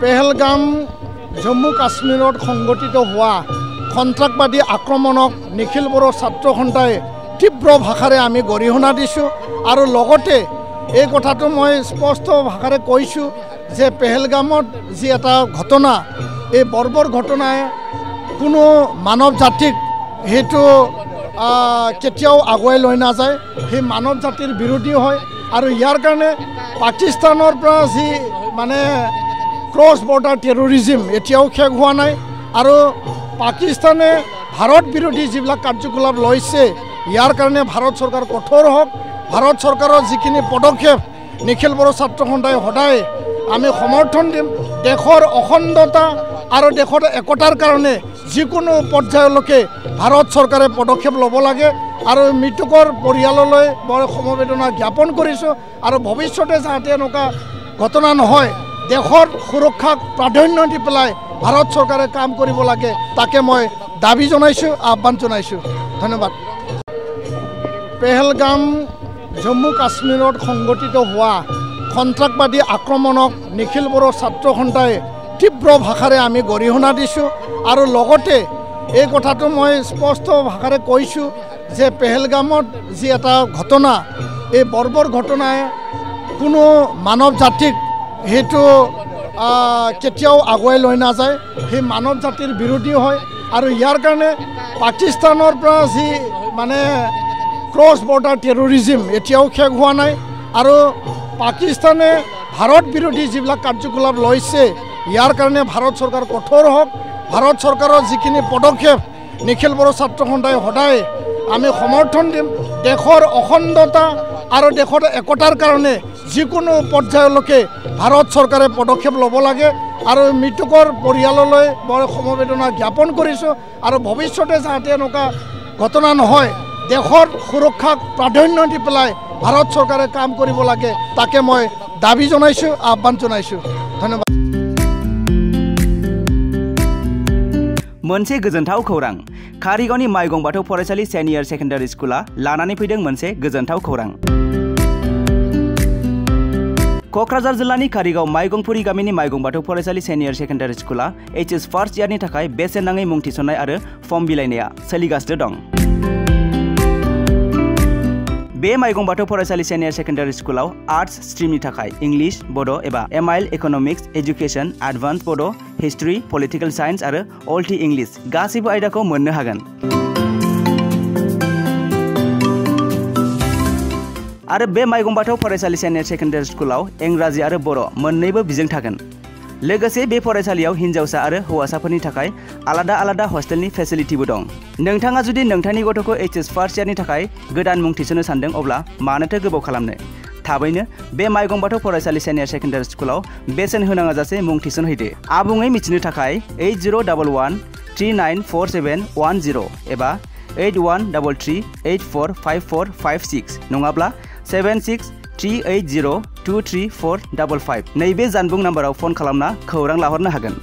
পেহেলগাম জম্মু কাশ্মীৰত সংঘটিত হোৱা সন্ত্ৰাসবাদী আক্ৰমণক নিখিল বড়ো ছাত্ৰ সন্থাই তীব্ৰ ভাষাৰে আমি গৰিহণা দিছোঁ আৰু লগতে এই কথাটো মই স্পষ্ট ভাষাৰে কৈছোঁ যে পেহেলগামত যি এটা ঘটনা এই বৰ্বৰ ঘটনাই কোনো মানৱ জাতিক সেইটো কেতিয়াও আগুৱাই লৈ নাযায় সেই মানৱ জাতিৰ বিৰোধী হয় আৰু ইয়াৰ কাৰণে পাকিস্তানৰ পৰা যি মানে ক্ৰছ বৰ্ডাৰ টেৰৰিজিম এতিয়াও শেষ হোৱা নাই আৰু পাকিস্তানে ভাৰত বিৰোধী যিবিলাক কাৰ্যকলাপ লৈছে ইয়াৰ কাৰণে ভাৰত চৰকাৰ কঠোৰ হওক ভাৰত চৰকাৰৰ যিখিনি পদক্ষেপ নিখিল বড়ো ছাত্ৰ সন্থাই সদায় আমি সমৰ্থন দিম দেশৰ অখণ্ডতা আৰু দেশৰ একতাৰ কাৰণে যিকোনো পৰ্যায়লৈকে ভাৰত চৰকাৰে পদক্ষেপ ল'ব লাগে আৰু মৃতকৰ পৰিয়াললৈ বৰ সমবেদনা জ্ঞাপন কৰিছোঁ আৰু ভৱিষ্যতে যাতে এনেকুৱা ঘটনা নহয় দেশৰ সুৰক্ষাক প্ৰাধান্য দি পেলাই ভাৰত চৰকাৰে কাম কৰিব লাগে তাকে মই দাবী জনাইছোঁ আহ্বান জনাইছোঁ ধন্যবাদ পেহেলগাম জম্মু কাশ্মীৰত সংঘটিত হোৱা সন্ত্ৰাসবাদী আক্ৰমণক নিখিল বড়ো ছাত্ৰ সন্থাই তীব্ৰ ভাষাৰে আমি গৰিহণা দিছোঁ আৰু লগতে এই কথাটো মই স্পষ্ট ভাষাৰে কৈছোঁ যে পেহেলগামত যি এটা ঘটনা এই বৰ্বৰ ঘটনাই কোনো মানৱ জাতিক সেইটো কেতিয়াও আগুৱাই লৈ নাযায় সেই মানৱ জাতিৰ বিৰোধী হয় আৰু ইয়াৰ কাৰণে পাকিস্তানৰ পৰা যি মানে ক্ৰছ বৰ্ডাৰ টেৰৰিজিম এতিয়াও শেষ হোৱা নাই আৰু পাকিস্তানে ভাৰত বিৰোধী যিবিলাক কাৰ্যকলাপ লৈছে ইয়াৰ কাৰণে ভাৰত চৰকাৰ কঠোৰ হওক ভাৰত চৰকাৰৰ যিখিনি পদক্ষেপ নিখিল বড়ো ছাত্ৰ সন্থাই সদায় আমি সমৰ্থন দিম দেশৰ অখণ্ডতা আৰু দেশৰ একতাৰ কাৰণে যিকোনো পৰ্যায়লৈকে ভাৰত চৰকাৰে পদক্ষেপ ল'ব লাগে আৰু মৃতকৰ পৰিয়াললৈ বৰ সমবেদনা জ্ঞাপন কৰিছোঁ আৰু ভৱিষ্যতে যাতে এনেকুৱা ঘটনা নহয় দেশৰ সুৰক্ষাক প্ৰাধান্য দি পেলাই ভাৰত চৰকাৰে কাম কৰিব লাগে তাকে মই দাবী জনাইছোঁ আহ্বান জনাইছোঁ ধন্যবাদ मोनसे गोजोनथाव खौरां कारिगावनि माइगं बाथौ फरायसालि सेनियर सेकेन्डारि स्कुला लानानै फैदों मोनसे गोजोनथाव खौरां क'क्राझार जिल्लानि कारिगाव माइगंपुरी गामिनि माइगं बाथौ फरायसालि सेनियर सेकेन्डारि स्कुला HS फार्स्ट इयारनि थाखाय बेसेन नाङै मुं थिसननाय आरो फर्म बिलाइनाया सोलिगासिनो दं बे माइगं बाथौ फरायसालि सेनियर सेकेन्डारि स्कुलाव आर्ट्स स्ट्रीमनि थाखाय इंलिश बड' एबा MIL इकोनॉमिक्स एजुकेशन एडवान्स बड' हिस्ट्री पलिटिकल साइंस आरो अल्टि इंलिश गासैबो आयदाखौ मोननो हागोन आरो बे माइगं बाथौ फरायसालि सेनियर सेकेन्डारि स्कुलाव इंराजि आरो बर' मोन्नैबो बिजों थागोन लोगोसे बे फरायसालियाव हिन्जावसा आरो हौवासाफोरनि थाखाय आलादा आलादा हस्टेलनि फेसिलिटिबो दं नोंथाङा जुदि नोंथांनि गथ'खौ HS फार्स्ट इयारनि थाखाय गोदान मुं थिसननो सानदों अब्ला मानोथो गोबाव खालामनो थाबैनो बे माइगं बाथौ फरायसालि सेनियर सेकेन्डारि स्कुलाव बेसेन होनाङा जासे मुं थिसनहैदो आबुङै मिथिनो थाखाय 8011394710 एबा 8133845456 नङाब्ला 7638023455 नैबे जानबुं नाम्बाराव फन खालामना खौरां लाहरनो हागोन।